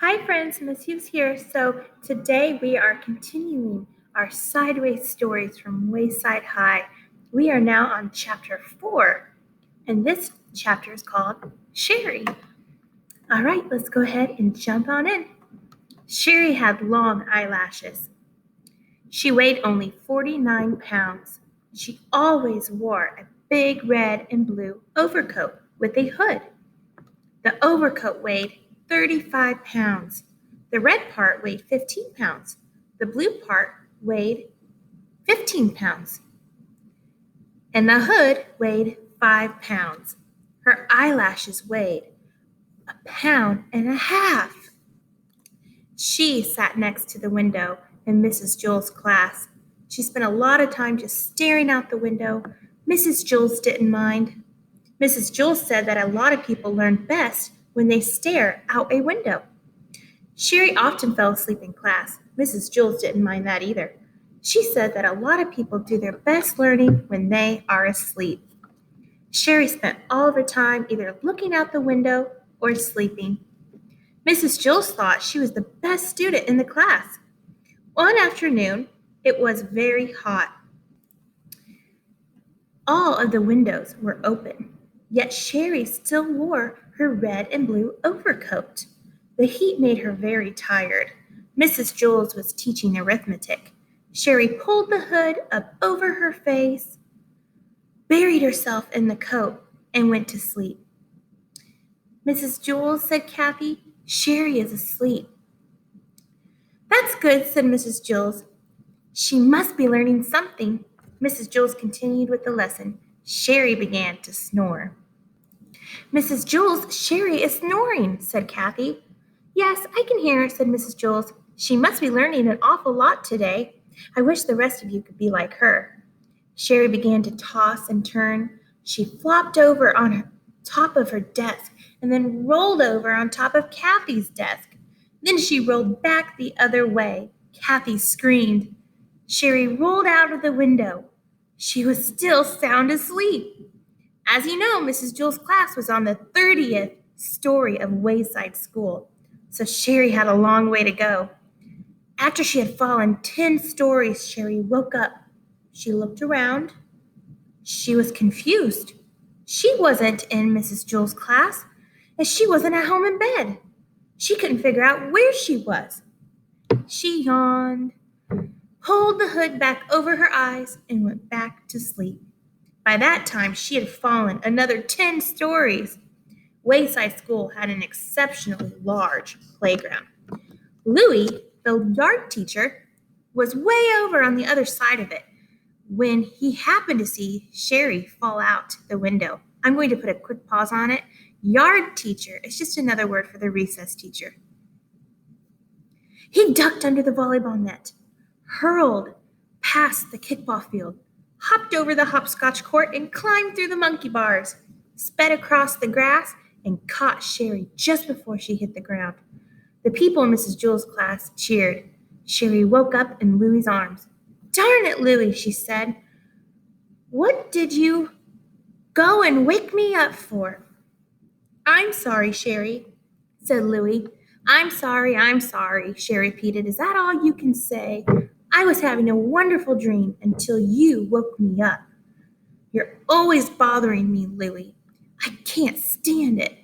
Hi friends, Miss Hughes here. So today we are continuing our sideways stories from Wayside High. We are now on chapter 4, and this chapter is called Sharie. All right, let's go ahead and jump on in. Sharie had long eyelashes. She weighed only 49 pounds. She always wore a big red and blue overcoat with a hood. The overcoat weighed 35 pounds. The red part weighed 15 pounds. The blue part weighed 15 pounds. And the hood weighed 5 pounds. Her eyelashes weighed 1.5 pounds. She sat next to the window in Mrs. Jules' class. She spent a lot of time just staring out the window. Mrs. Jules didn't mind. Mrs. Jules said that a lot of people learn best when they stare out a window. Sharie often fell asleep in class. Mrs. Jules didn't mind that either. She said that a lot of people do their best learning when they are asleep. Sharie spent all of her time either looking out the window or sleeping. Mrs. Jules thought she was the best student in the class. One afternoon, it was very hot. All of the windows were open, yet Sharie still wore her red and blue overcoat. The heat made her very tired. Mrs. Jules was teaching arithmetic. Sharie pulled the hood up over her face, buried herself in the coat, and went to sleep. Mrs. Jules, said Kathy, Sharie is asleep. That's good, said Mrs. Jules. She must be learning something. Mrs. Jules continued with the lesson. Sharie began to snore. Mrs. Jules, Sharie is snoring, said Kathy. Yes, I can hear her, said Mrs. Jules. She must be learning an awful lot today. I wish the rest of you could be like her. Sharie began to toss and turn. She flopped over on top of her desk and then rolled over on top of Kathy's desk. Then she rolled back the other way. Kathy screamed. Sharie rolled out of the window. She was still sound asleep. As you know, Mrs. Jules' class was on the 30th story of Wayside School, so Sharie had a long way to go. After she had fallen 10 stories, Sharie woke up. She looked around. She was confused. She wasn't in Mrs. Jules' class, and she wasn't at home in bed. She couldn't figure out where she was. She yawned, pulled the hood back over her eyes, and went back to sleep. By that time, she had fallen another 10 stories. Wayside School had an exceptionally large playground. Louis, the yard teacher, was way over on the other side of it when he happened to see Sharie fall out the window. I'm going to put a quick pause on it. Yard teacher is just another word for the recess teacher. He ducked under the volleyball net, hurled past the kickball field, hopped over the hopscotch court and climbed through the monkey bars, sped across the grass, and caught Sharie just before she hit the ground. The people in Mrs. Jules' class cheered. Sharie woke up in Louie's arms. Darn it, Louie, she said. What did you go and wake me up for? I'm sorry, Sharie, said Louie. I'm sorry, Sharie repeated. Is that all you can say? I was having a wonderful dream until you woke me up. You're always bothering me, Louie. I can't stand it.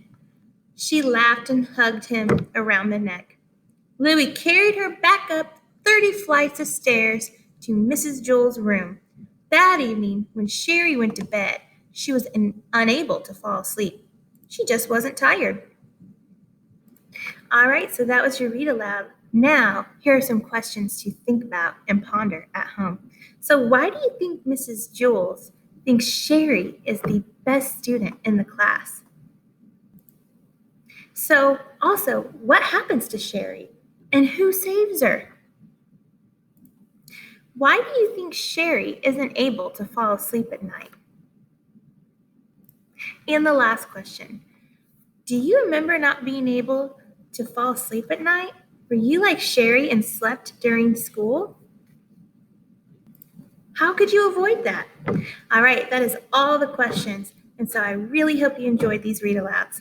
She laughed and hugged him around the neck. Louie carried her back up 30 flights of stairs to Mrs. Jules' room. That evening, when Sharie went to bed, she was unable to fall asleep. She just wasn't tired. All right, so that was your read aloud. Now, here are some questions to think about and ponder at home. So why do you think Mrs. Jules thinks Sharie is the best student in the class? So also, what happens to Sharie and who saves her? Why do you think Sharie isn't able to fall asleep at night? And the last question, do you remember not being able to fall asleep at night? Were you like Sharie and slept during school? How could you avoid that? All right, that is all the questions. And so I really hope you enjoyed these read alouds.